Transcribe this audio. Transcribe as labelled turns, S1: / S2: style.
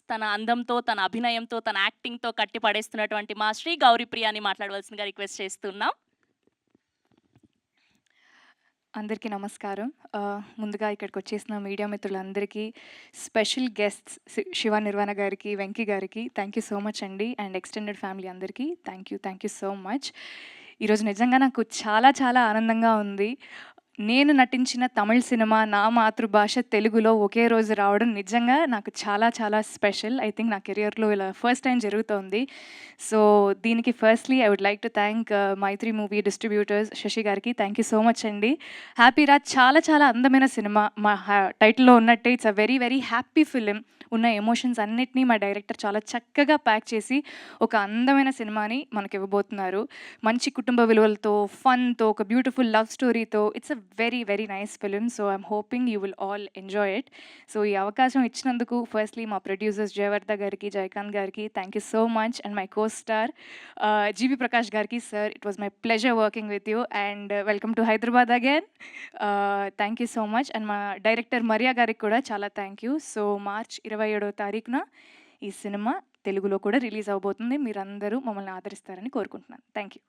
S1: తన అందంతో, తన అభినయంతో, తన యాక్టింగ్‌తో కట్టి పడేస్తున్నటువంటి మా శ్రీ గౌరీప్రియని మాట్లాడవలసిందిగా రిక్వెస్ట్ చేస్తున్నాం.
S2: అందరికీ నమస్కారం. ముందుగా ఇక్కడికొచ్చేసిన మీడియా మిత్రులందరికీ, స్పెషల్ గెస్ట్స్ శివ నిర్వాణ గారికి, వెంకీ గారికి థ్యాంక్ యూ సో మచ్ అండి. అండ్ ఎక్స్టెండెడ్ ఫ్యామిలీ అందరికీ థ్యాంక్ యూ సో మచ్. ఈరోజు నిజంగా నాకు చాలా చాలా ఆనందంగా ఉంది. నేను నటించిన తమిళ్ సినిమా నా మాతృభాష తెలుగులో ఒకే రోజు రావడం నిజంగా నాకు చాలా చాలా స్పెషల్. ఐ థింక్ నా కెరియర్‌లో ఇలా ఫస్ట్ టైమ్ జరుగుతోంది. సో, దీనికి firstly I would like to thank Mythri movie distributors Sashi గారికి థ్యాంక్ యూ సో మచ్ అండి. 'హ్యాపీ రాజ్' చాలా చాలా అందమైన సినిమా. మా టైటిల్‌లో ఉన్నట్టే it's a very very happy film. ఉన్న ఎమోషన్స్ అన్నిటిని మా డైరెక్టర్ చాలా చక్కగా ప్యాక్ చేసి ఒక అందమైన సినిమాని మనకివ్వబోతున్నారు. మంచి కుటుంబ విలువలతో, ఫన్‌తో, ఒక బ్యూటిఫుల్ లవ్ స్టోరీతో it's a very very nice film. So, I'm hoping you will all enjoy it. So, ఈ అవకాశం ఇచ్చినందుకు ఫస్ట్‌లీ మా ప్రొడ్యూసర్స్ జయవర్ధ గారికి, జయకాంత్ గారికి thank you so much. And my co star GV Prakash గారికి, sir it was my pleasure working with you and welcome to Hyderabad again. Thank you so much. And మా director Maria గారికి కూడా చాలా థ్యాంక్ యూ. సో, మార్చ్ 27వ తారీఖున ఈ cinema తెలుగులో కూడా రిలీజ్ అవ్వబోతుంది. మీరందరూ మమ్మల్ని ఆదరిస్తారని కోరుకుంటున్నాను. Thank you.